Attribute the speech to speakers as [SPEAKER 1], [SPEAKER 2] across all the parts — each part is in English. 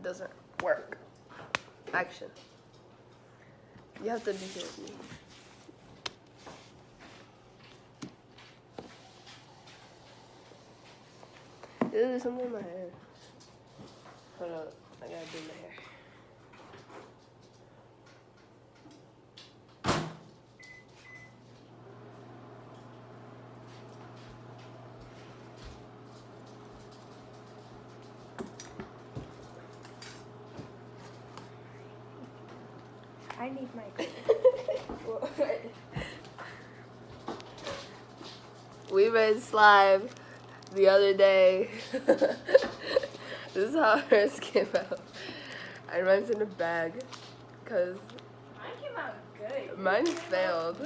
[SPEAKER 1] doesn't work. Action. You have to be here with me. There's something in my hair. Hold up, I gotta do my hair.
[SPEAKER 2] I need my
[SPEAKER 1] We made slime the other day. This is how hers came out. I mine's in a bag, cause
[SPEAKER 2] Mine came out good.
[SPEAKER 1] mine failed.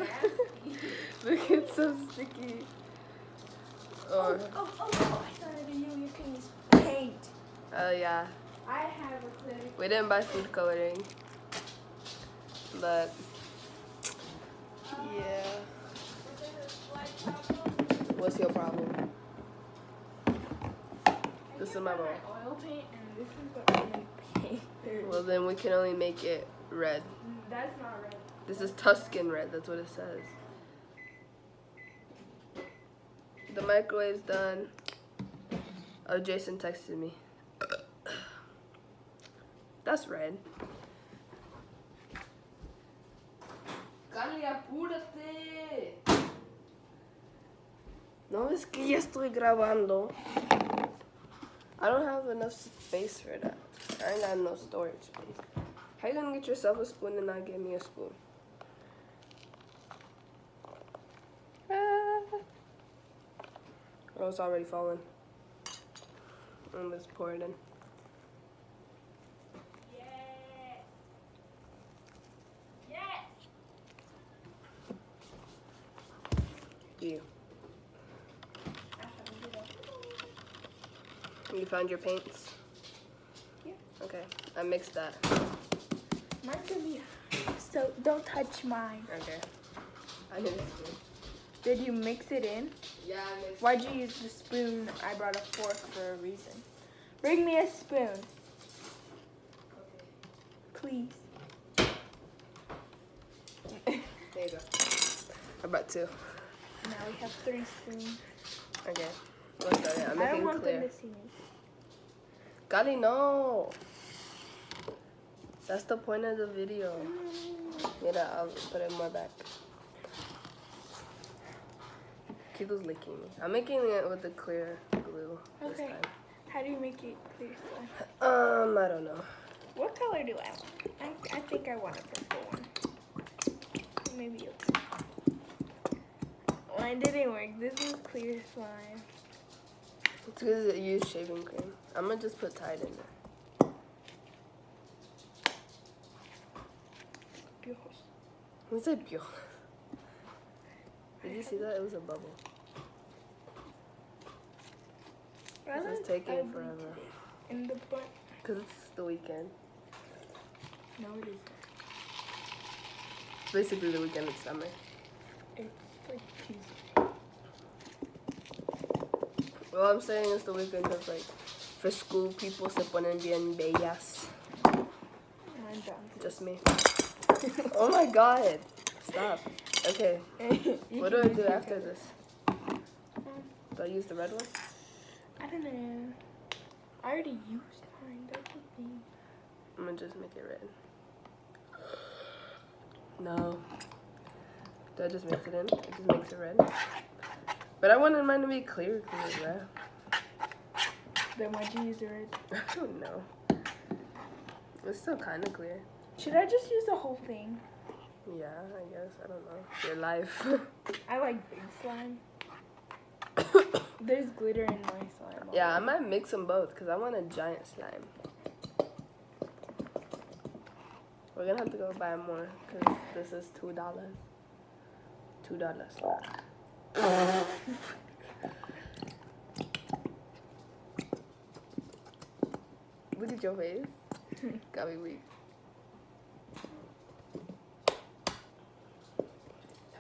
[SPEAKER 1] Look, it's so sticky.
[SPEAKER 2] Oh, I started to you can use paint.
[SPEAKER 1] Oh yeah.
[SPEAKER 2] I have a clear.
[SPEAKER 1] We didn't buy food coloring, but yeah. What's your problem? This is my bowl.
[SPEAKER 2] Oil paint and this is the only paint.
[SPEAKER 1] Well, then we can only make it red.
[SPEAKER 2] That's not red.
[SPEAKER 1] This is Tuscan red, that's what it says. The microwave's done. Oh, Jason texted me. That's red. Cali, apúrate. No, es que ya estoy grabando. I don't have enough space for that. I ain't got no storage space. How you gonna get yourself a spoon and not get me a spoon? Oh, it's already falling. And let's pour it in.
[SPEAKER 2] Yes. Yes.
[SPEAKER 1] You. You found your paints?
[SPEAKER 2] Yeah.
[SPEAKER 1] Okay, I mixed that.
[SPEAKER 2] Mine's gonna be. So don't touch mine.
[SPEAKER 1] Okay. I need a spoon.
[SPEAKER 2] Did you mix it in?
[SPEAKER 1] Yeah, I mixed
[SPEAKER 2] Why'd you use the spoon? I brought a fork for a reason. Bring me a spoon,
[SPEAKER 1] Okay.
[SPEAKER 2] please.
[SPEAKER 1] There you go. I brought two.
[SPEAKER 2] Now we have 3 spoons.
[SPEAKER 1] Okay. What's that? Yeah, I'm
[SPEAKER 2] I don't
[SPEAKER 1] making
[SPEAKER 2] want
[SPEAKER 1] clear.
[SPEAKER 2] them to see me.
[SPEAKER 1] Gali, no. That's the point of the video. Mira, I'll put it more back. Kido's licking me. I'm making it with the clear glue this
[SPEAKER 2] Okay.
[SPEAKER 1] time.
[SPEAKER 2] How do you make it clear slime?
[SPEAKER 1] I don't know.
[SPEAKER 2] What color do I want? I think I want a purple one. Maybe you'll see. Mine didn't work. This is clear slime.
[SPEAKER 1] It's because it used shaving cream. I'm gonna just put Tide in there. What's that? Did you see that? It was a bubble. This is taking forever.
[SPEAKER 2] In the butt.
[SPEAKER 1] Because it's the weekend.
[SPEAKER 2] No, it isn't.
[SPEAKER 1] It's basically the weekend of summer.
[SPEAKER 2] It's like Tuesday.
[SPEAKER 1] Well, I'm saying it's the weekend because, like, for school, people se ponen bien bellas.
[SPEAKER 2] I'm done.
[SPEAKER 1] Just me. Oh my god. Stop. Okay. What do I do after this? Do I use the red one?
[SPEAKER 2] I don't know. I already used mine. That's the thing.
[SPEAKER 1] I'm gonna just make it red. No. Do I just mix it in? It just makes it red. But I wanted mine to be clear, red.
[SPEAKER 2] Then why'd you use the red?
[SPEAKER 1] I don't know. It's still kind of clear.
[SPEAKER 2] Should I just use the whole thing?
[SPEAKER 1] Yeah, I guess. I don't know. Your life.
[SPEAKER 2] I like big slime. There's glitter in my slime.
[SPEAKER 1] Yeah, I might mix them both because I want a giant slime. We're gonna have to go buy more because this is $2. $2. Look at your face. Got me weak.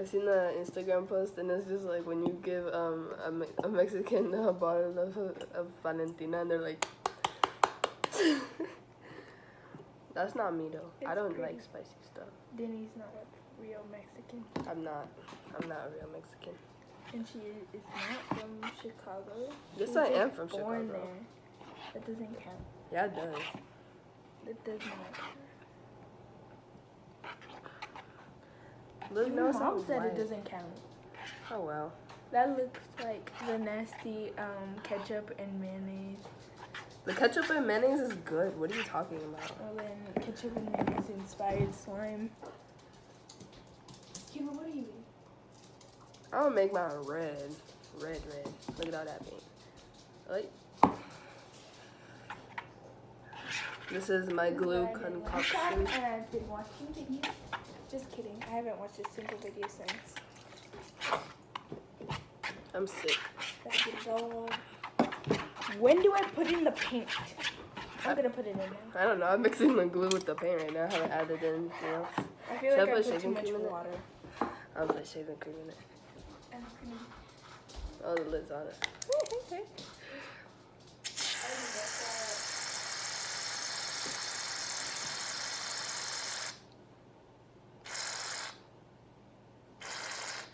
[SPEAKER 1] I've seen the Instagram post and it's just like when you give a Mexican a bottle of Valentina and they're like That's not me though. I
[SPEAKER 2] It's
[SPEAKER 1] don't
[SPEAKER 2] pretty.
[SPEAKER 1] like spicy stuff.
[SPEAKER 2] Denny's not a real Mexican.
[SPEAKER 1] I'm not a real Mexican.
[SPEAKER 2] And she is not from Chicago.
[SPEAKER 1] Yes,
[SPEAKER 2] She was
[SPEAKER 1] I am
[SPEAKER 2] just
[SPEAKER 1] from
[SPEAKER 2] born
[SPEAKER 1] Chicago.
[SPEAKER 2] there. That doesn't count.
[SPEAKER 1] Yeah, it does.
[SPEAKER 2] That does not count.
[SPEAKER 1] Look, no,
[SPEAKER 2] My
[SPEAKER 1] it's
[SPEAKER 2] mom
[SPEAKER 1] not
[SPEAKER 2] said
[SPEAKER 1] white.
[SPEAKER 2] it doesn't count.
[SPEAKER 1] Oh well.
[SPEAKER 2] That looks like the nasty ketchup and mayonnaise.
[SPEAKER 1] The ketchup and mayonnaise is good. What are you talking about?
[SPEAKER 2] Well, then ketchup and mayonnaise inspired slime. Cuba, what are you eating?
[SPEAKER 1] I'm gonna make mine red. Red. Look at all that paint. Like. This is my glue concoction.
[SPEAKER 2] And I've been watching videos. Just kidding. I haven't watched a single video since.
[SPEAKER 1] I'm sick.
[SPEAKER 2] Let's get it all. When do I put in the paint? I'm gonna put it in now.
[SPEAKER 1] I don't know. I'm mixing my glue with the paint right now. I haven't added anything else.
[SPEAKER 2] I feel
[SPEAKER 1] Should I
[SPEAKER 2] like I
[SPEAKER 1] put
[SPEAKER 2] put too
[SPEAKER 1] shaving
[SPEAKER 2] much
[SPEAKER 1] cream in it?
[SPEAKER 2] water.
[SPEAKER 1] I'll put shaving cream in it.
[SPEAKER 2] And cream.
[SPEAKER 1] Oh, the lid's on it.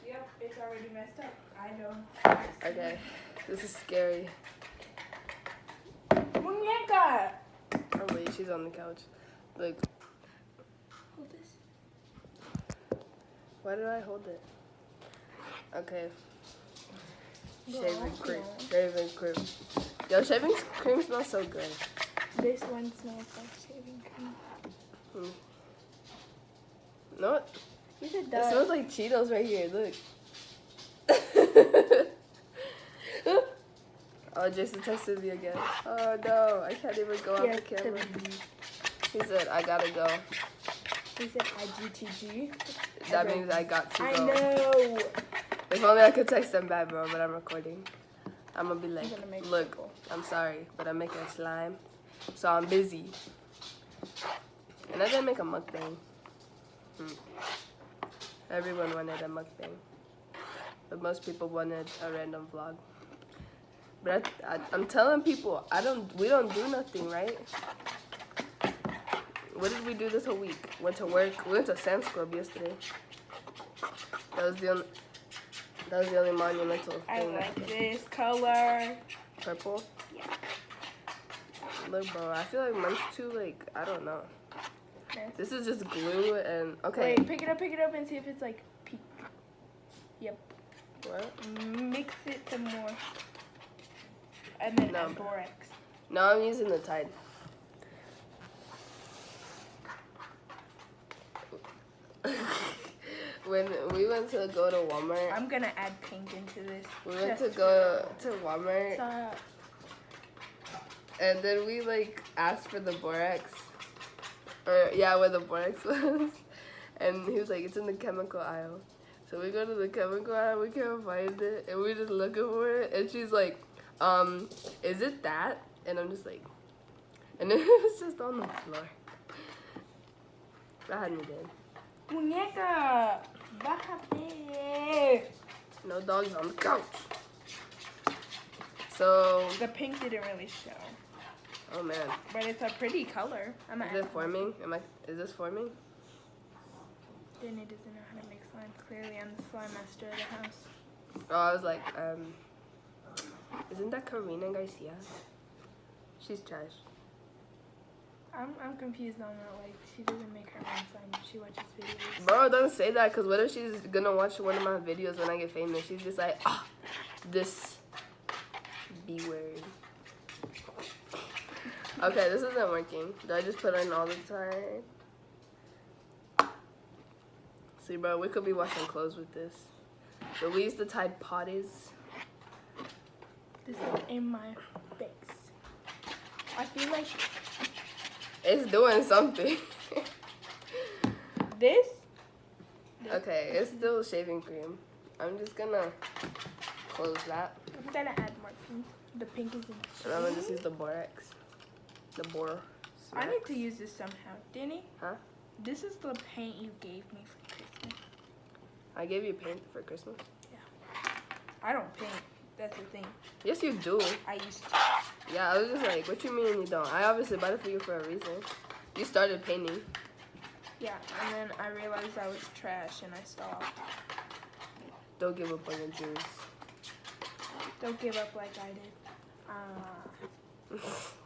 [SPEAKER 2] Yep, it's already messed up. I know.
[SPEAKER 1] Okay. This is scary.
[SPEAKER 2] Muñeca!
[SPEAKER 1] Oh wait, she's on the couch. Look.
[SPEAKER 2] Hold this.
[SPEAKER 1] Why did I hold it? Okay.
[SPEAKER 2] Bro,
[SPEAKER 1] Shaving cream.
[SPEAKER 2] no.
[SPEAKER 1] Shaving cream. Yo, shaving cream smells so good.
[SPEAKER 2] This one smells like shaving cream.
[SPEAKER 1] No, what?
[SPEAKER 2] You said
[SPEAKER 1] It
[SPEAKER 2] that.
[SPEAKER 1] smells like Cheetos right here. Look. Oh, Jason texted me again. Oh no, I can't even go off the camera. He said, I gotta go.
[SPEAKER 2] He said IGTG.
[SPEAKER 1] That means I got to
[SPEAKER 2] I
[SPEAKER 1] go.
[SPEAKER 2] know.
[SPEAKER 1] If only I could text them back, bro, but I'm recording. I'm gonna be like,
[SPEAKER 2] gonna make
[SPEAKER 1] look,
[SPEAKER 2] people.
[SPEAKER 1] I'm sorry, but I'm making slime, so I'm busy. And I didn't make a mukbang. Everyone wanted a mukbang, but most people wanted a random vlog. But I'm telling people, we don't do nothing, right? What did we do this whole week? Went to work. We went to Sam's Club yesterday. That was the only monumental
[SPEAKER 2] I
[SPEAKER 1] thing.
[SPEAKER 2] like this color.
[SPEAKER 1] Purple?
[SPEAKER 2] Yeah.
[SPEAKER 1] Look, bro, I feel like mine's too, like, I don't know.
[SPEAKER 2] Yes.
[SPEAKER 1] This is just glue and, okay.
[SPEAKER 2] Wait, pick it up and see if it's like pink. Yep.
[SPEAKER 1] What?
[SPEAKER 2] Mix it some more. And then
[SPEAKER 1] No.
[SPEAKER 2] add borax.
[SPEAKER 1] No, I'm using the Tide. When we went to go to Walmart,
[SPEAKER 2] I'm gonna add pink into this.
[SPEAKER 1] we went to go to Walmart,
[SPEAKER 2] Stop.
[SPEAKER 1] and then we, like, asked for the borax. Yeah, where the borax was. And he was like, it's in the chemical aisle. So we go to the chemical aisle, we can't find it, and we're just looking for it. And she's like, is it that? And I'm just like, and then it was just on the floor. I had me dead.
[SPEAKER 2] Muñeca, bájate.
[SPEAKER 1] No dogs on the couch. So,
[SPEAKER 2] The pink didn't really show,
[SPEAKER 1] oh man,
[SPEAKER 2] but it's a pretty color. I'm gonna
[SPEAKER 1] is it
[SPEAKER 2] add
[SPEAKER 1] forming? Is this forming?
[SPEAKER 2] Then it doesn't know how to make slime. Clearly, I'm the slime master of the house.
[SPEAKER 1] Oh, I was like, isn't that Karina Garcia? She's trash.
[SPEAKER 2] I'm confused on that. Like, she doesn't make her own slime. She watches videos.
[SPEAKER 1] Bro, don't say that, because what if she's gonna watch one of my videos when I get famous? She's just like, this B word. Okay, this isn't working. Do I just put in all the time? See, bro, we could be washing clothes with this. But we use the Tide Potties.
[SPEAKER 2] This is in my face. I feel like
[SPEAKER 1] It's doing something.
[SPEAKER 2] this.
[SPEAKER 1] Okay, it's still shaving cream. I'm just gonna close that.
[SPEAKER 2] I'm gonna add more pink. The pink is in.
[SPEAKER 1] And I'm gonna just use the borax. The bore.
[SPEAKER 2] I need to use this somehow. Denny?
[SPEAKER 1] Huh?
[SPEAKER 2] This is the paint you gave me for Christmas.
[SPEAKER 1] I gave you paint for Christmas?
[SPEAKER 2] I don't paint. That's the thing.
[SPEAKER 1] Yes, you do.
[SPEAKER 2] I used to.
[SPEAKER 1] Yeah, I was just like, what you mean you don't? I obviously bought it for you for a reason. You started painting.
[SPEAKER 2] Yeah, and then I realized I was trash and I stopped.
[SPEAKER 1] Don't give up on your dreams.
[SPEAKER 2] Don't give up like I did.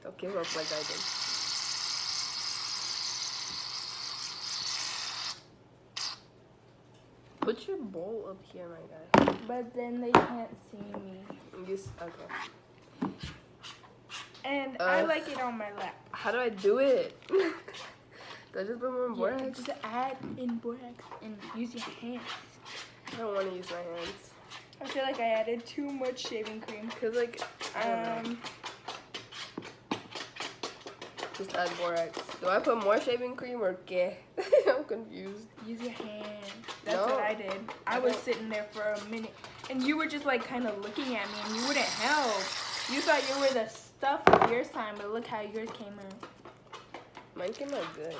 [SPEAKER 1] Don't give up like I did. Put your bowl up here, my guy.
[SPEAKER 2] But then they can't see me.
[SPEAKER 1] Okay.
[SPEAKER 2] And I like it on my lap.
[SPEAKER 1] How do I do it? Do I just put more borax?
[SPEAKER 2] Yeah, just add in borax and use your hands.
[SPEAKER 1] I don't want to use my hands.
[SPEAKER 2] I feel like I added too much shaving cream.
[SPEAKER 1] Cause like, just add borax. Do I put more shaving cream or qué? I'm confused.
[SPEAKER 2] Use your hands. That's what I did. I was sitting there for a minute, and you were just like kind of looking at me, and you wouldn't help. You thought you were the stuff of yours time, but look how yours came out.
[SPEAKER 1] Mine came out good.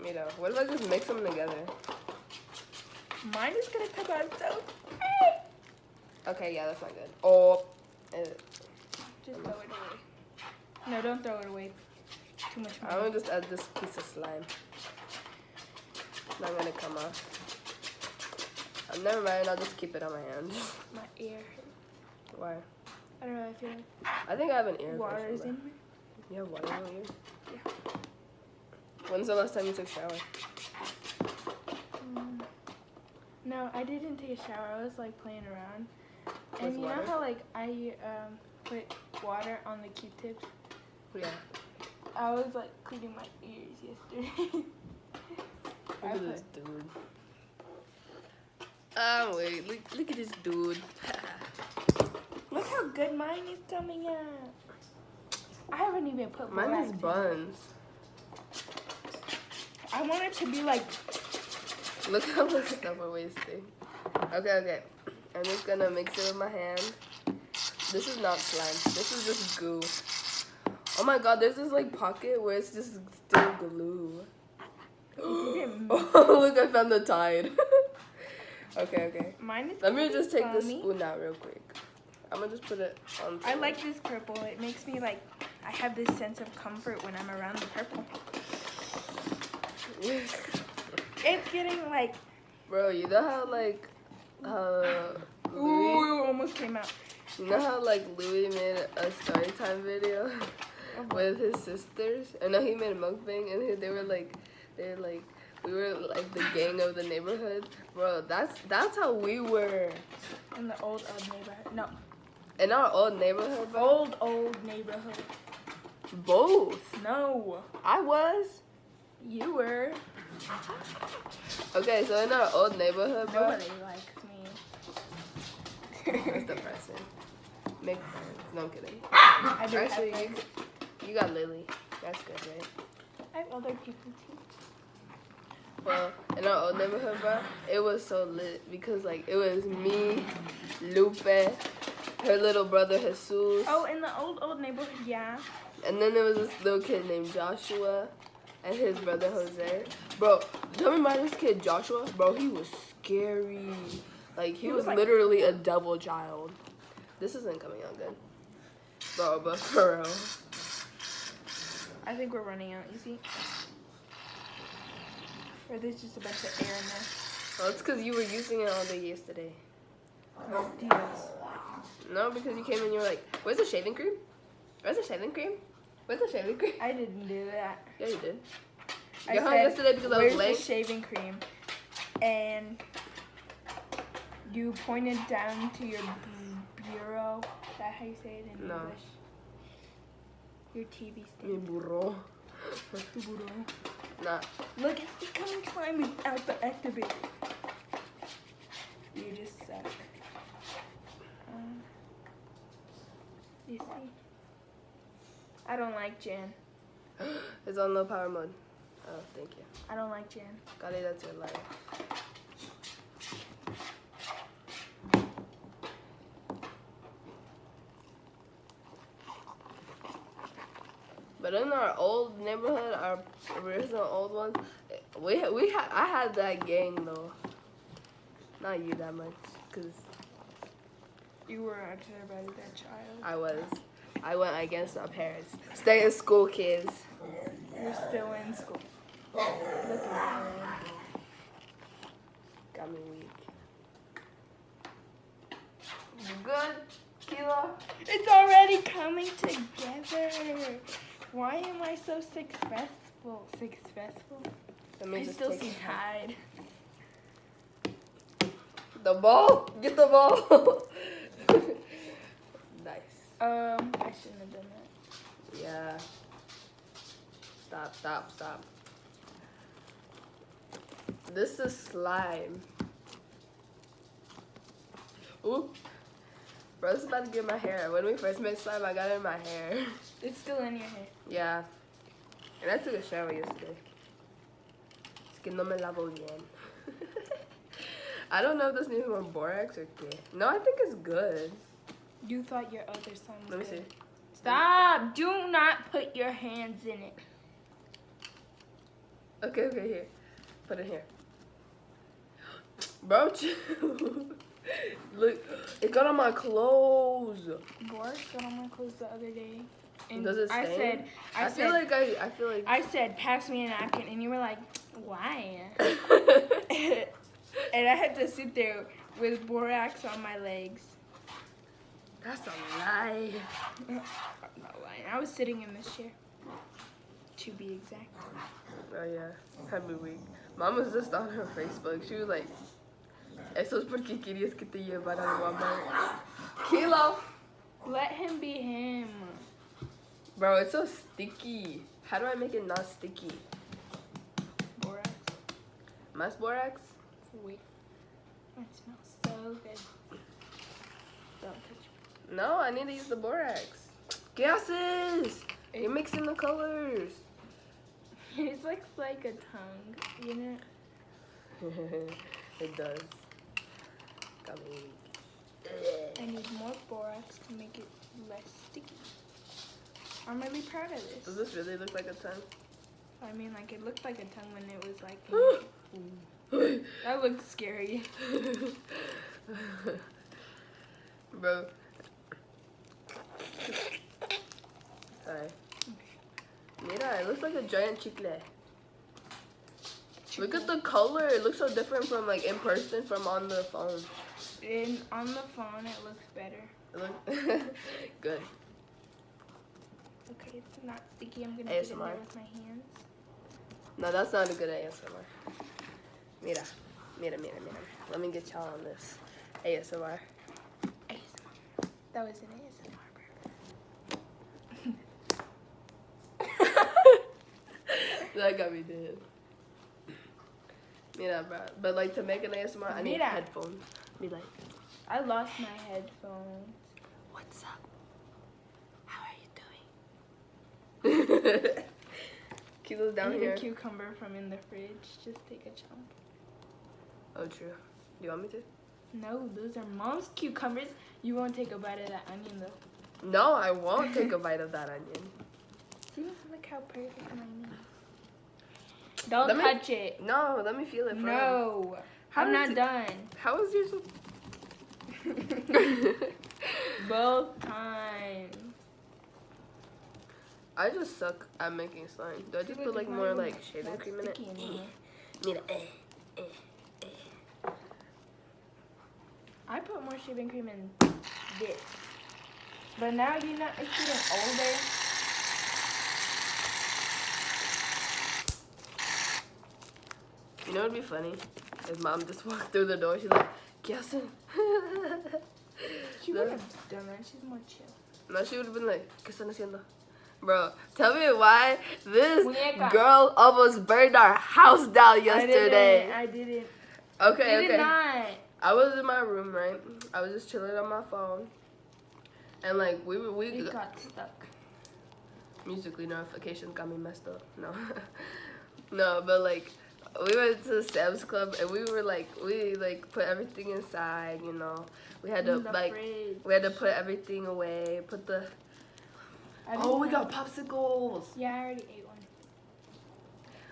[SPEAKER 1] Mira, what if I just mix them together?
[SPEAKER 2] Mine is gonna come out so great.
[SPEAKER 1] Okay, yeah, that's not good. Oh,
[SPEAKER 2] Just throw it away. No, don't throw it away. Too much money.
[SPEAKER 1] I'm gonna just add this piece of slime. It's not gonna come off. Never mind, I'll just keep it on my hand.
[SPEAKER 2] My ear hurts.
[SPEAKER 1] Why?
[SPEAKER 2] I don't know, I feel like
[SPEAKER 1] I think I have an ear
[SPEAKER 2] water
[SPEAKER 1] infection,
[SPEAKER 2] is in me.
[SPEAKER 1] You have water in your ear?
[SPEAKER 2] Yeah.
[SPEAKER 1] When's the last time you took a shower?
[SPEAKER 2] No, I didn't take a shower. I was like playing around. And
[SPEAKER 1] With
[SPEAKER 2] you
[SPEAKER 1] water?
[SPEAKER 2] know how like I put water on the Q-tips?
[SPEAKER 1] Yeah.
[SPEAKER 2] I was like cleaning my ears yesterday.
[SPEAKER 1] Look at this dude. Wait, look at this dude.
[SPEAKER 2] Look how good mine is coming out. I haven't even put
[SPEAKER 1] Mine
[SPEAKER 2] borax
[SPEAKER 1] is
[SPEAKER 2] in.
[SPEAKER 1] buns.
[SPEAKER 2] I want it to be like,
[SPEAKER 1] Look how much stuff we're wasting. Okay. I'm just gonna mix it with my hand. This is not slime. This is just goo. Oh my god, there's this like pocket where it's just still glue. Oh, look, I found the tide. Okay.
[SPEAKER 2] mine is
[SPEAKER 1] Let me
[SPEAKER 2] kinda
[SPEAKER 1] just take this
[SPEAKER 2] foamy.
[SPEAKER 1] spoon out real quick. I'm gonna just put it on.
[SPEAKER 2] I like this purple. It makes me like, I have this sense of comfort when I'm around the purple. It's getting like,
[SPEAKER 1] Bro, you know how like,
[SPEAKER 2] ooh,
[SPEAKER 1] Louis,
[SPEAKER 2] it almost came out.
[SPEAKER 1] you know how like Louis made a story time video with his sisters? I know he made a mukbang and they were like, we were like the gang of the neighborhood. Bro, that's how we were.
[SPEAKER 2] In the old neighborhood. No.
[SPEAKER 1] In our old neighborhood, bro.
[SPEAKER 2] Old neighborhood.
[SPEAKER 1] Both.
[SPEAKER 2] No.
[SPEAKER 1] I was.
[SPEAKER 2] You were.
[SPEAKER 1] Okay, so in our old neighborhood, bro.
[SPEAKER 2] Nobody likes me.
[SPEAKER 1] That's depressing. Make friends. No, I'm kidding.
[SPEAKER 2] I do
[SPEAKER 1] Actually,
[SPEAKER 2] have friends.
[SPEAKER 1] you got Lily. That's good, right?
[SPEAKER 2] I have other people too.
[SPEAKER 1] Well, in our old neighborhood, bro, it was so lit because like it was me, Lupe, her little brother Jesus.
[SPEAKER 2] Oh, in the old neighborhood, yeah.
[SPEAKER 1] And then there was this little kid named Joshua and his brother Jose. Bro, tell me about this kid Joshua. Bro, he was scary. Like, he was
[SPEAKER 2] like,
[SPEAKER 1] literally a double child. This isn't coming out good. Bro, but for real.
[SPEAKER 2] I think we're running out, you see? Or there's just a bunch of air in there.
[SPEAKER 1] Well, it's because you were using it all day yesterday.
[SPEAKER 2] Oh, Dios.
[SPEAKER 1] No, because you came and you were like, where's the shaving cream? Where's the shaving cream? Where's the shaving cream?
[SPEAKER 2] I didn't do that.
[SPEAKER 1] Yeah, you did.
[SPEAKER 2] I
[SPEAKER 1] You got home
[SPEAKER 2] said,
[SPEAKER 1] yesterday because I was
[SPEAKER 2] where's
[SPEAKER 1] late.
[SPEAKER 2] the shaving cream? And you pointed down to your bureau. Is that how you say it in
[SPEAKER 1] No.
[SPEAKER 2] English? Your TV
[SPEAKER 1] Mi
[SPEAKER 2] stand.
[SPEAKER 1] burro.
[SPEAKER 2] Tu bureau.
[SPEAKER 1] Nah.
[SPEAKER 2] Look, it's becoming slimy without the activate. You just suck. You see? I don't like Jan.
[SPEAKER 1] It's on low power mode. Oh, thank you.
[SPEAKER 2] I don't like Jan.
[SPEAKER 1] Golly, that's your life. But in our old neighborhood, our original old ones, I had that gang though. Not you that much, cause
[SPEAKER 2] You were actually about that child.
[SPEAKER 1] I went against my parents. Stay in school, kids.
[SPEAKER 2] You're still in school. Look at her.
[SPEAKER 1] Got me weak. You good, Kilo?
[SPEAKER 2] It's already coming together. Why am I so successful?
[SPEAKER 1] Let me
[SPEAKER 2] I
[SPEAKER 1] just
[SPEAKER 2] still
[SPEAKER 1] take
[SPEAKER 2] see
[SPEAKER 1] it.
[SPEAKER 2] tied.
[SPEAKER 1] The ball. Get the ball. Nice.
[SPEAKER 2] I shouldn't have done that.
[SPEAKER 1] Yeah. Stop. This is slime. Ooh. Bro, this is about to get my hair. When we first made slime, I got it in my hair.
[SPEAKER 2] It's still in your hair.
[SPEAKER 1] Yeah. And I took a shower yesterday. Es que no me lavo bien. I don't know if this needs more borax or qué. No, I think it's good.
[SPEAKER 2] You thought your other slime was
[SPEAKER 1] Let me
[SPEAKER 2] good.
[SPEAKER 1] see.
[SPEAKER 2] Stop! Do not put your hands in it.
[SPEAKER 1] Okay, here. Put it here. Bro, chill. Look, it got on my clothes.
[SPEAKER 2] Borax got on my clothes the other day. And
[SPEAKER 1] Does it stain? I feel like
[SPEAKER 2] I said, pass me a napkin, and you were like, why? And I had to sit there with borax on my legs.
[SPEAKER 1] That's a lie.
[SPEAKER 2] I'm not lying. I was sitting in this chair, to be exact.
[SPEAKER 1] Oh yeah, had me weak. Mom was just on her Facebook. She was like, "Eso es porque querías que te llevara al Walmart." Kilo.
[SPEAKER 2] Let him be him.
[SPEAKER 1] Bro, it's so sticky. How do I make it not sticky?
[SPEAKER 2] Borax.
[SPEAKER 1] Más borax?
[SPEAKER 2] Wait. It smells so good. Don't touch me.
[SPEAKER 1] No, I need to use the borax. ¿Qué haces? You're mixing the colors.
[SPEAKER 2] It looks like a tongue, you know?
[SPEAKER 1] It does. Got me weak.
[SPEAKER 2] I need more borax to make it less sticky. I'm really proud of this.
[SPEAKER 1] Does this really look like a tongue?
[SPEAKER 2] I mean, like, it looked like a tongue when it was like... That looked scary.
[SPEAKER 1] Bro. Sorry. Mira, it looks like a giant chicle. Look at the color. It looks so different from like in person from on the phone.
[SPEAKER 2] On the phone, it looks better.
[SPEAKER 1] It look good.
[SPEAKER 2] Okay, it's not sticky. I'm gonna put it in there
[SPEAKER 1] ASMR.
[SPEAKER 2] with my hands.
[SPEAKER 1] No, that's not a good ASMR. Mira. Let me get y'all on this. ASMR.
[SPEAKER 2] ASMR. That was an ASMR.
[SPEAKER 1] That got me dead. Mira, bro. But like to make an ASMR, I need
[SPEAKER 2] Mira.
[SPEAKER 1] headphones. Be like,
[SPEAKER 2] I lost my headphones.
[SPEAKER 1] what's up? How are you doing? Kilo's down
[SPEAKER 2] I need
[SPEAKER 1] here.
[SPEAKER 2] a cucumber from in the fridge. Just take a chunk.
[SPEAKER 1] Oh, true. Do you want me to?
[SPEAKER 2] No, those are mom's cucumbers. You won't take a bite of that onion though.
[SPEAKER 1] No, I won't take a bite of that onion.
[SPEAKER 2] See, look how perfect mine is. Don't
[SPEAKER 1] Let me-
[SPEAKER 2] touch it.
[SPEAKER 1] No, let me feel it first.
[SPEAKER 2] No,
[SPEAKER 1] How
[SPEAKER 2] I'm
[SPEAKER 1] does
[SPEAKER 2] not
[SPEAKER 1] it-
[SPEAKER 2] done.
[SPEAKER 1] How is yours?
[SPEAKER 2] Both times.
[SPEAKER 1] I just suck at making slime. Do I just put like more like shaving cream in it? Mira,
[SPEAKER 2] I put more shaving cream in this. But now, you know, it's getting older.
[SPEAKER 1] You know what'd be funny? If mom just walked through the door, she's like, ¿Qué hacen?
[SPEAKER 2] She would have done that. She's more chill.
[SPEAKER 1] No, she would have been like, ¿Qué están haciendo? Bro, tell me why this
[SPEAKER 2] Muñeca.
[SPEAKER 1] girl almost burned our house down yesterday.
[SPEAKER 2] I didn't.
[SPEAKER 1] Okay,
[SPEAKER 2] You
[SPEAKER 1] okay.
[SPEAKER 2] did not.
[SPEAKER 1] I was in my room, right? I was just chilling on my phone. And like, we
[SPEAKER 2] It got stuck.
[SPEAKER 1] musically notifications got me messed up. No. No, but like, we went to Sam's Club and we put everything inside, you know. We had to
[SPEAKER 2] In the fridge.
[SPEAKER 1] we had to put everything away, put the Oh, we got popsicles.
[SPEAKER 2] Yeah, I already ate one.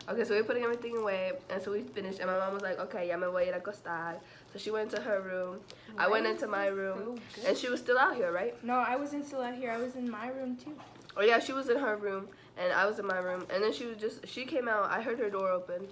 [SPEAKER 1] Okay, so we're putting everything away, and so we finished, and my mom was like, okay, ya me voy a ir a acostar. So she went into her room, I went into my room,
[SPEAKER 2] So good.
[SPEAKER 1] and she was still out here, right?
[SPEAKER 2] No, I wasn't still out here. I was in my room too.
[SPEAKER 1] Oh yeah, she was in her room and I was in my room, and then she came out. I heard her door open,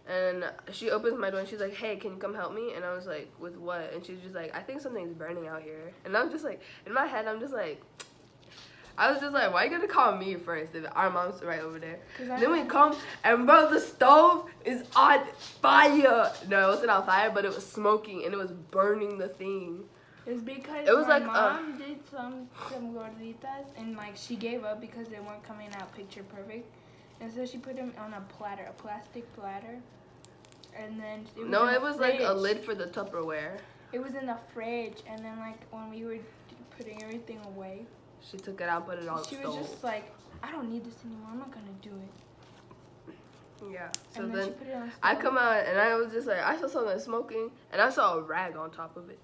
[SPEAKER 1] and she opens my door and she's like, "Hey, can you come help me?" And I was like, "With what?" And she's just like, "I think something's burning out here." And I'm just like, in my head, I was just like, why you gonna call me first if our mom's right over there? Then we come and bro, the stove is on fire. No, it wasn't on fire, but it was smoking and it was burning the thing.
[SPEAKER 2] It's because
[SPEAKER 1] it was
[SPEAKER 2] my
[SPEAKER 1] like
[SPEAKER 2] mom did some gorditas and like she gave up because they weren't coming out picture perfect, and so she put them on a platter, a plastic platter, and then
[SPEAKER 1] it was like a lid for the Tupperware.
[SPEAKER 2] It was in the fridge, and then like when we were putting everything away,
[SPEAKER 1] she took it out, put it on the stove.
[SPEAKER 2] She was just like, I don't need this anymore. I'm not gonna do it.
[SPEAKER 1] Yeah. So
[SPEAKER 2] and
[SPEAKER 1] then
[SPEAKER 2] she put it on the stove.
[SPEAKER 1] I come out and I was just like, I saw something smoking and I saw a rag on top of it.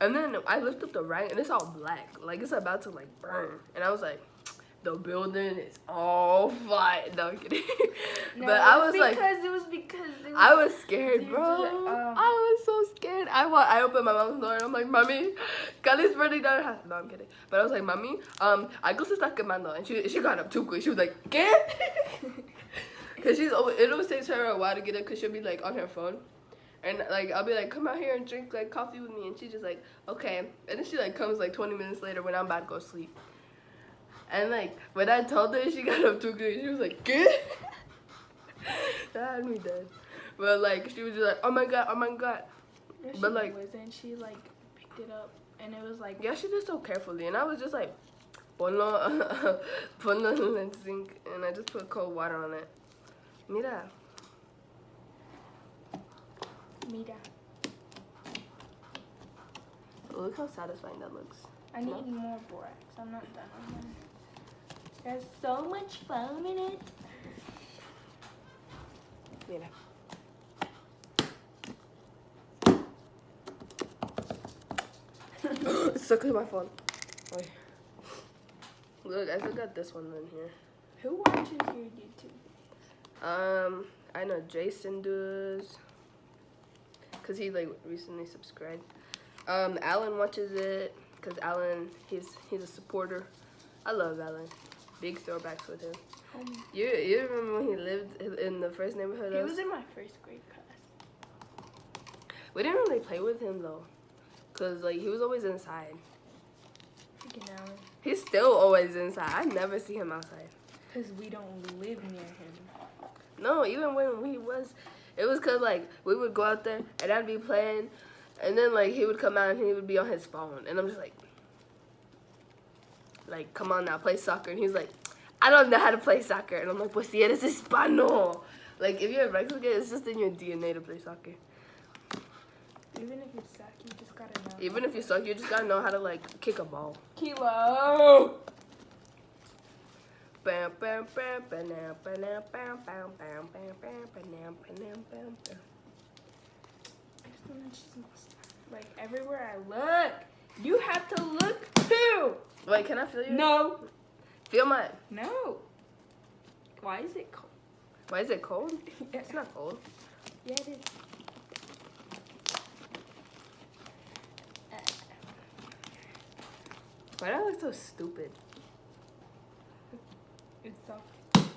[SPEAKER 1] And then I lift up the rag and it's all black. Like it's about to like burn. And I was like, the building is all fire. No, I'm kidding.
[SPEAKER 2] No,
[SPEAKER 1] but I was like, I was scared, bro. I was so scared. I opened my mom's door and I'm like, Mommy, Cali's burning down her house. No, I'm kidding. But I was like, Mommy, algo se está quemando. And she got up too quick. She was like, ¿qué? Because it always takes her a while to get up because she'll be like on her phone. And like I'll be like, come out here and drink like coffee with me, and she's just like, okay. And then she like comes like 20 minutes later when I'm about to go sleep. And like when I told her, she got up too quick. She was like, "Get!" That had me dead. But like she was just like, oh my god.
[SPEAKER 2] Yeah,
[SPEAKER 1] but like
[SPEAKER 2] wasn't. She like picked it up and it was like,
[SPEAKER 1] yeah, she did so carefully, and I was just like, ponlo in the sink, and I just put cold water on it. Mira. Look how satisfying that looks.
[SPEAKER 2] I need more borax. I'm not done on them. There's so much foam in it.
[SPEAKER 1] Mira. It's stuck to my phone. Wait. Look, I still got this one in here.
[SPEAKER 2] Who watches your YouTube?
[SPEAKER 1] I know Jason does. Cause he like recently subscribed. Alan watches it. Cause Alan, he's a supporter. I love Alan. Big throwbacks with him. You remember when he lived in the first neighborhood?
[SPEAKER 2] He was in my first grade class.
[SPEAKER 1] We didn't really play with him though, cause like he was always inside.
[SPEAKER 2] Freaking Alan.
[SPEAKER 1] He's still always inside. I never see him outside.
[SPEAKER 2] Cause we don't live near him.
[SPEAKER 1] No, even when it was cause like we would go out there and I'd be playing, and then like he would come out and he would be on his phone, and I'm just like, come on now, play soccer. And he's like, I don't know how to play soccer. And I'm like, pues si eres hispano. Like, if you're Mexican, it's just in your DNA to play soccer.
[SPEAKER 2] Even if you suck, you just gotta know.
[SPEAKER 1] Even if you suck, you just gotta know how to, like, kick a ball.
[SPEAKER 2] Kilo!
[SPEAKER 1] Bam, bam, bam, bam, bam, bam, bam, bam, bam.
[SPEAKER 2] Like, everywhere I look, you have to look too!
[SPEAKER 1] Wait, can I feel you?
[SPEAKER 2] No!
[SPEAKER 1] Feel mine.
[SPEAKER 2] No. Why is it cold?
[SPEAKER 1] Why is it cold? It's not cold.
[SPEAKER 2] Yeah, it is.
[SPEAKER 1] Why do I look so stupid?
[SPEAKER 2] It's soft.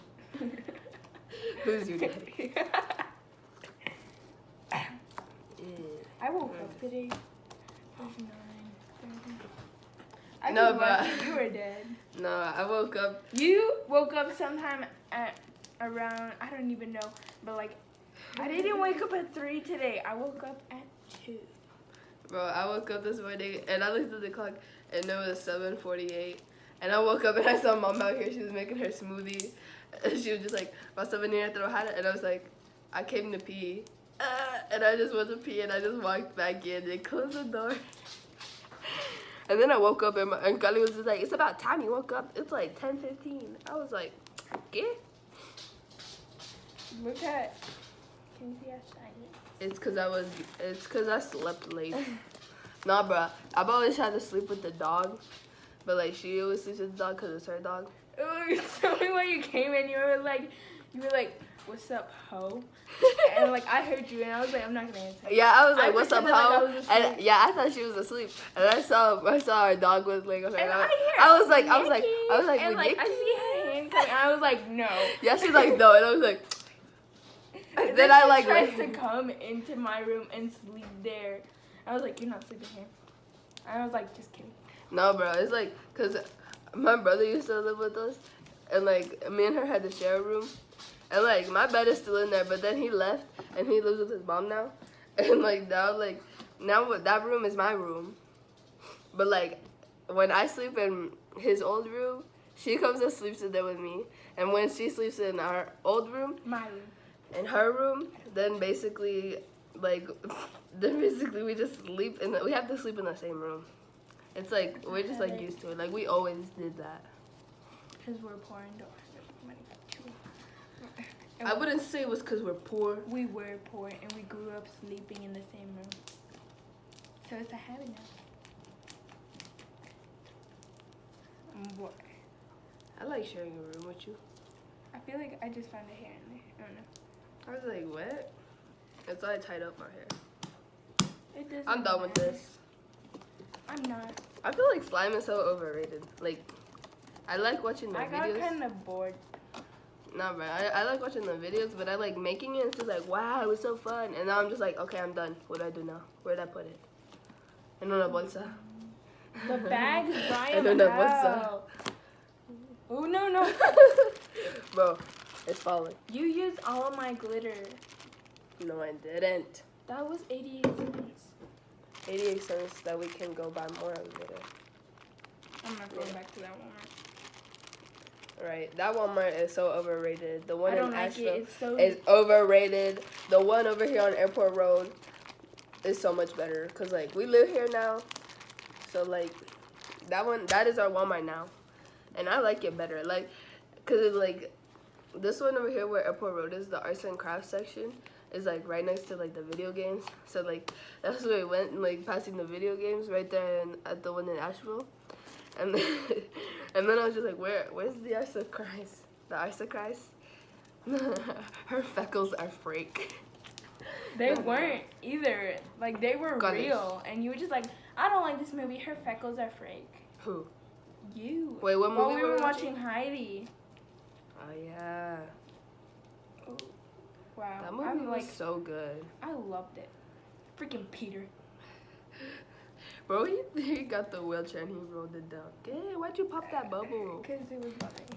[SPEAKER 1] Who's your daddy?
[SPEAKER 2] I woke up today. It was 9:30. I
[SPEAKER 1] No,
[SPEAKER 2] was
[SPEAKER 1] but
[SPEAKER 2] lucky you were dead.
[SPEAKER 1] No, I woke up.
[SPEAKER 2] You woke up sometime at around, I don't even know, but like, I didn't wake up at 3 today. I woke up at 2.
[SPEAKER 1] Bro, I woke up this morning and I looked at the clock and it was 7:48. And I woke up and I saw Mom out here. She was making her smoothie. And she was just like, vas a venir a trabajar? And I was like, I came to pee. And I just went to pee and I just walked back in and closed the door. And then I woke up and Kali was just like, it's about time you woke up. It's like 10:15. I was like, ¿qué?
[SPEAKER 2] Look at, can you see how shiny?
[SPEAKER 1] It's cause I slept late. Nah, bro, I've always had to sleep with the dog. But like, she always sleeps with the dog cause it's her dog.
[SPEAKER 2] Oh, you told me when you came in, you were like, what's up, ho? And like I heard you, and I was like, I'm not gonna answer.
[SPEAKER 1] Yeah, I was like, what's up,
[SPEAKER 2] pretended like I
[SPEAKER 1] ho?
[SPEAKER 2] was asleep.
[SPEAKER 1] And yeah, I thought she was asleep. And I saw our dog was laying on her.
[SPEAKER 2] And
[SPEAKER 1] And
[SPEAKER 2] I
[SPEAKER 1] I was like,
[SPEAKER 2] and like I see her hand coming, and I was like, no.
[SPEAKER 1] Yeah, she's like, no, and I was like.
[SPEAKER 2] And
[SPEAKER 1] then I like
[SPEAKER 2] tries to come into my room and sleep there. I was like, you're not sleeping here. And I was like, just kidding.
[SPEAKER 1] No, bro, it's like, cause my brother used to live with us, and like me and her had to share a room, and like my bed is still in there, but then he left and he lives with his mom now, and like now that room is my room, but like when I sleep in his old room, she comes and sleeps in there with me, and when she sleeps in our old room,
[SPEAKER 2] My room.
[SPEAKER 1] in her room, then basically we just sleep we have to sleep in the same room. It's like we're just like used to it. Like we always did that.
[SPEAKER 2] Because we're poor and don't have money.
[SPEAKER 1] I wouldn't say it was because we're poor.
[SPEAKER 2] We were poor and we grew up sleeping in the same room. So it's a habit now. What?
[SPEAKER 1] I like sharing a room with you.
[SPEAKER 2] I feel like I just found a hair in there. I don't know.
[SPEAKER 1] I was like, what? That's why I tied up my hair.
[SPEAKER 2] It doesn't
[SPEAKER 1] I'm done with
[SPEAKER 2] matter.
[SPEAKER 1] this.
[SPEAKER 2] I'm not.
[SPEAKER 1] I feel like slime is so overrated. Like, I like watching the videos.
[SPEAKER 2] I got kind of bored.
[SPEAKER 1] Nah, bro. I like watching the videos, but I like making it. It's just like, wow, it was so fun. And now I'm just like, okay, I'm done. What do I do now? Where did I put it? En una bolsa.
[SPEAKER 2] The bag's dry
[SPEAKER 1] En una bolsa.
[SPEAKER 2] out. Oh, no.
[SPEAKER 1] Bro, it's falling.
[SPEAKER 2] You used all of my glitter.
[SPEAKER 1] No, I didn't.
[SPEAKER 2] That was 88 cents.
[SPEAKER 1] 88 cents that we can go buy more of later.
[SPEAKER 2] I'm not going back to that Walmart.
[SPEAKER 1] Right, that Walmart is so overrated. The one
[SPEAKER 2] I don't
[SPEAKER 1] in
[SPEAKER 2] like
[SPEAKER 1] Asheville
[SPEAKER 2] it. It's so
[SPEAKER 1] is overrated. The one over here on Airport Road is so much better. Cause like we live here now, so like that is our Walmart now, and I like it better. Like, cause it's like this one over here where Airport Road is, the arts and crafts section, is like right next to like the video games. So like that's where we went, like passing the video games right there at the one in Asheville. And then, and then I was just like, where's the Arts of Christ? The Arts of Christ? Her freckles are fake.
[SPEAKER 2] They weren't either. Like, they were
[SPEAKER 1] Got
[SPEAKER 2] real. And you were just like, I don't like this movie. Her freckles are fake.
[SPEAKER 1] Who?
[SPEAKER 2] You.
[SPEAKER 1] Wait, what movie
[SPEAKER 2] While we were watching Heidi.
[SPEAKER 1] Oh, yeah.
[SPEAKER 2] Oh, wow.
[SPEAKER 1] That movie was so good.
[SPEAKER 2] I loved it. Freaking Peter.
[SPEAKER 1] Bro, he got the wheelchair and he rolled it down. Yeah, why'd you pop that bubble?
[SPEAKER 2] Because it was bothering me.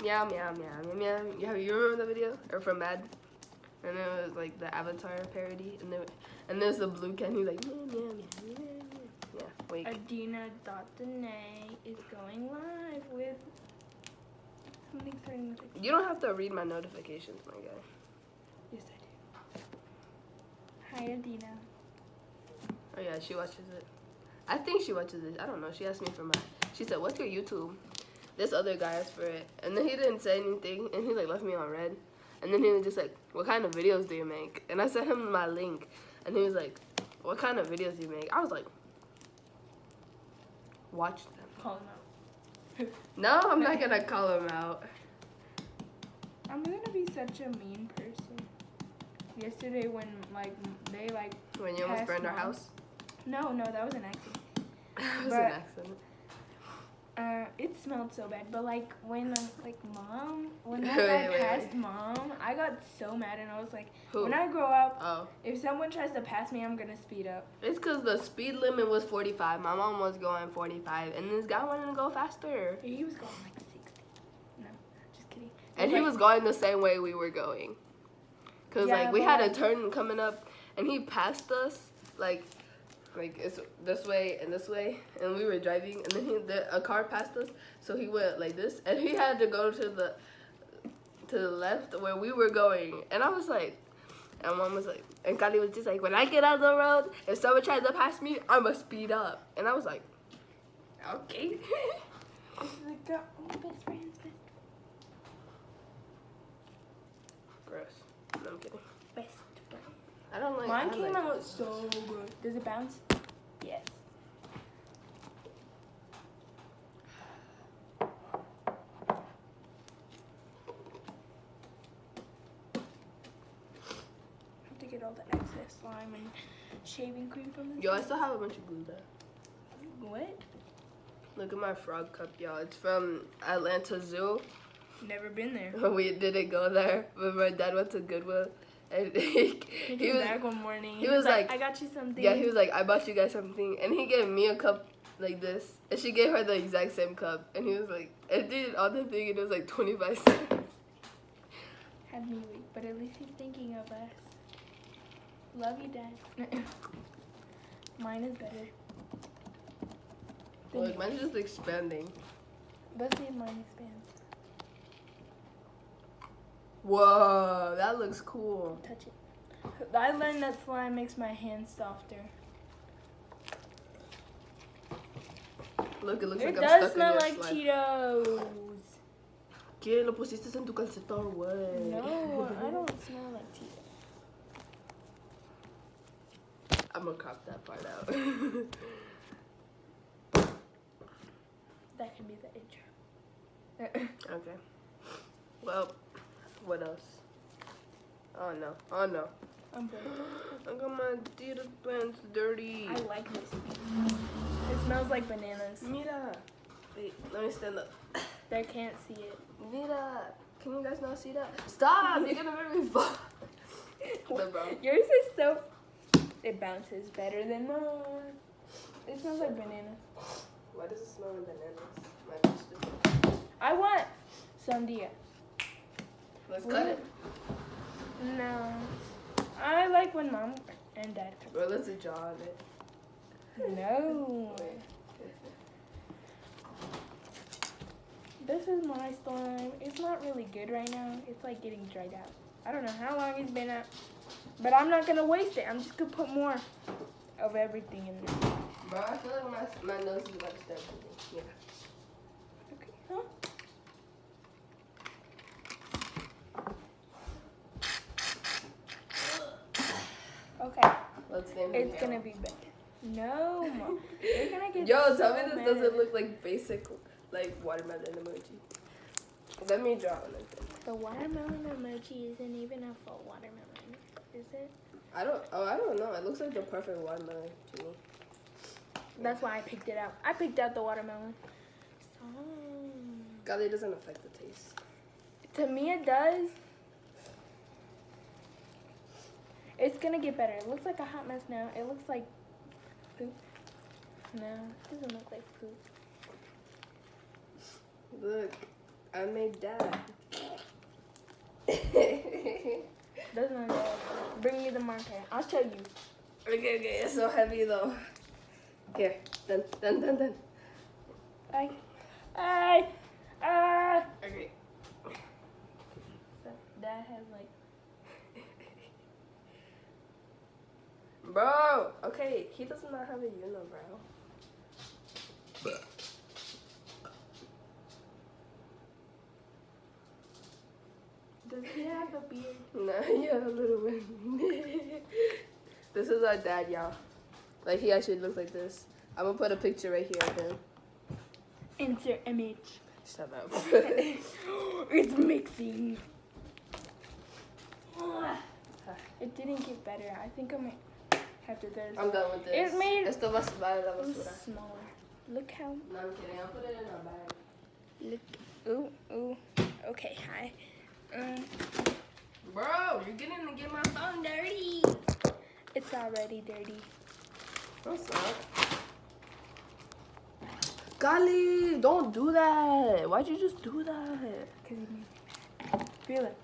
[SPEAKER 1] Meow, meow, meow, meow, meow. Yeah, you remember the video? Or from Mad? And it was like the Avatar parody. And there's the blue cat. He's like, meow, meow, meow, meow, meow. Yeah, wait.
[SPEAKER 2] Adina.Danae is going live with something starting with a...
[SPEAKER 1] You don't have to read my notifications, my guy.
[SPEAKER 2] Yes, I do. Hi, Adina.
[SPEAKER 1] Oh yeah, she watches it. I think she watches it. I don't know. She asked me for she said, what's your YouTube? This other guy asked for it. And then he didn't say anything. And he like left me on red. And then he was just like, what kind of videos do you make? And I sent him my link. And he was like, what kind of videos do you make? I was like, watch them.
[SPEAKER 2] Call him out.
[SPEAKER 1] No, I'm not going to call him out.
[SPEAKER 2] I'm going to be such a mean person. Yesterday when like they like...
[SPEAKER 1] When you almost burned our house?
[SPEAKER 2] No, that was an accident.
[SPEAKER 1] It was an accident.
[SPEAKER 2] It smelled so bad, but like when mom, when that guy passed mom, I got so mad and I was like,
[SPEAKER 1] who?
[SPEAKER 2] When I grow up, if someone tries to pass me, I'm gonna speed up.
[SPEAKER 1] It's because the speed limit was 45. My mom was going 45, and this guy wanted to go faster.
[SPEAKER 2] He was going like 60. No, just kidding.
[SPEAKER 1] And he was going the same way we were going. Because like we had a turn coming up, and he passed us like it's this way, and we were driving, and then a car passed us, so he went like this, and he had to go to the left where we were going, and I was like, and mom was like, and Kali was just like, when I get out the road, if someone tries to pass me, I'ma speed up, and I was like, okay.
[SPEAKER 2] Like, girl, best friends,
[SPEAKER 1] Gross. No, I'm kidding.
[SPEAKER 2] best friends.
[SPEAKER 1] I don't like.
[SPEAKER 2] Mine came out so good. Does it bounce? Yes. get all the excess slime and shaving cream from this.
[SPEAKER 1] Yo, I still have a bunch of glue there.
[SPEAKER 2] What?
[SPEAKER 1] Look at my frog cup, y'all. It's from Atlanta Zoo.
[SPEAKER 2] Never been there.
[SPEAKER 1] We didn't go there, but my dad went to Goodwill. And
[SPEAKER 2] He came back one morning.
[SPEAKER 1] He was like,
[SPEAKER 2] I got you something.
[SPEAKER 1] Yeah, he was like, I bought you guys something. And he gave me a cup like this. And she gave her the exact same cup. And he was like, I did all the thing and it was like 25 cents.
[SPEAKER 2] Had me weak, but at least he's thinking of us. Love you, Dad. Mine is better.
[SPEAKER 1] Look, mine's just expanding.
[SPEAKER 2] Let's see if mine expands.
[SPEAKER 1] Whoa, that looks cool.
[SPEAKER 2] Touch it. I learned that slime makes my hands softer.
[SPEAKER 1] Look, it looks
[SPEAKER 2] It
[SPEAKER 1] like I'm
[SPEAKER 2] does
[SPEAKER 1] stuck
[SPEAKER 2] smell
[SPEAKER 1] in your
[SPEAKER 2] like
[SPEAKER 1] slime.
[SPEAKER 2] Cheetos.
[SPEAKER 1] ¿Qué? Lo pusiste en tu calcetor, güey.
[SPEAKER 2] No, I don't smell like Cheetos.
[SPEAKER 1] I'm gonna crop that part out.
[SPEAKER 2] That could be the intro.
[SPEAKER 1] Okay. Well, what else? Oh no. Oh no.
[SPEAKER 2] I'm broke.
[SPEAKER 1] I got my Adidas pants dirty.
[SPEAKER 2] I like this. It smells like bananas.
[SPEAKER 1] Mira. Wait, let me stand up.
[SPEAKER 2] They can't see it.
[SPEAKER 1] Mira. Can you guys not see that? Stop! You're gonna make me fall. Look, bro.
[SPEAKER 2] Yours is so... It bounces better than mine. It smells like bananas.
[SPEAKER 1] Why does it smell like bananas?
[SPEAKER 2] I want sandia.
[SPEAKER 1] Let's cut it.
[SPEAKER 2] No. I like when Mom and Dad cut
[SPEAKER 1] Bro, let's draw on it.
[SPEAKER 2] it. No. This is my slime. It's not really good right now. It's like getting dried out. I don't know how long it's been out. But I'm not going to waste it. I'm just going to put more of everything in there.
[SPEAKER 1] Bro, I feel like my nose is about to start bleeding. Yeah.
[SPEAKER 2] Okay, huh? Okay,
[SPEAKER 1] Let's name
[SPEAKER 2] it's going to be better. No, Mom. You're going to get
[SPEAKER 1] Yo,
[SPEAKER 2] so
[SPEAKER 1] tell me this
[SPEAKER 2] mad.
[SPEAKER 1] doesn't look like basic, like watermelon emoji. Let me draw on it.
[SPEAKER 2] The watermelon emoji isn't even a full watermelon, is it?
[SPEAKER 1] I don't know. It looks like the perfect watermelon to me.
[SPEAKER 2] That's why I picked it out. I picked out the watermelon. So,
[SPEAKER 1] God, it doesn't affect the taste.
[SPEAKER 2] to me, it does. It's gonna get better. It looks like a hot mess now. It looks like poop. No, it doesn't look like poop.
[SPEAKER 1] Look, I made that.
[SPEAKER 2] Doesn't look like poop. Bring me the marker. I'll show you.
[SPEAKER 1] Okay, it's so heavy though. Here, done.
[SPEAKER 2] Okay. So Dad has like.
[SPEAKER 1] Bro, okay, he does not have a unibrow.
[SPEAKER 2] Does he have a beard?
[SPEAKER 1] Nah, he has a little bit. This is our dad, y'all. Like, he actually looks like this. I'm gonna put a picture right here of him.
[SPEAKER 2] Insert image.
[SPEAKER 1] Shut up.
[SPEAKER 2] It's mixing. It didn't get better. I think I might have to do this.
[SPEAKER 1] I'm done with this.
[SPEAKER 2] It made
[SPEAKER 1] Esto va a la basura.
[SPEAKER 2] smaller. Look how.
[SPEAKER 1] No, I'm kidding. I'll put it in our bag.
[SPEAKER 2] Look. Ooh. Okay. Hi.
[SPEAKER 1] Bro, you're getting to get my phone dirty.
[SPEAKER 2] It's already dirty.
[SPEAKER 1] What's up? Golly, don't do that. Why'd you just do that?
[SPEAKER 2] Cause you made me mad. Feel it.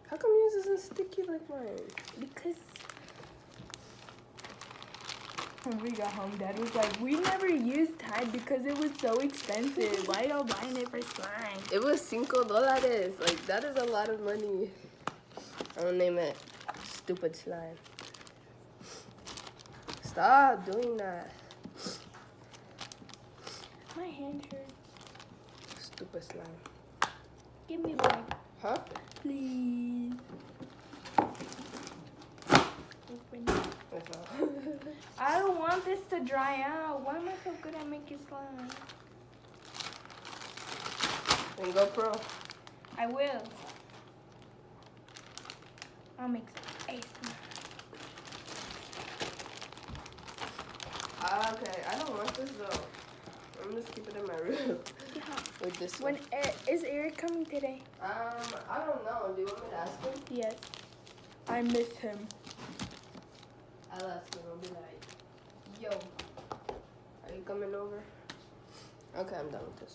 [SPEAKER 1] How come yours isn't sticky like mine?
[SPEAKER 2] Because when we got home, Dad was like, we never used Tide because it was so expensive. Why y'all buying it for slime?
[SPEAKER 1] It was $5. Like, that is a lot of money. I'm gonna name it Stupid Slime. Stop doing that.
[SPEAKER 2] My hand hurts.
[SPEAKER 1] Stupid Slime.
[SPEAKER 2] Give me a bag,
[SPEAKER 1] Huh?
[SPEAKER 2] please. Open it.
[SPEAKER 1] That's all.
[SPEAKER 2] I don't want this to dry out. Why am I so good at making slime?
[SPEAKER 1] Then go pro.
[SPEAKER 2] I will. I'll make some.
[SPEAKER 1] Okay, I don't want this though. I'm just keep it in my room.
[SPEAKER 2] Yeah.
[SPEAKER 1] With this one.
[SPEAKER 2] Is Eric coming today?
[SPEAKER 1] I don't know. Do you want me to ask him?
[SPEAKER 2] Yes. I miss him.
[SPEAKER 1] I'll ask him. I'll be like, yo, are you coming over? Okay, I'm done with this.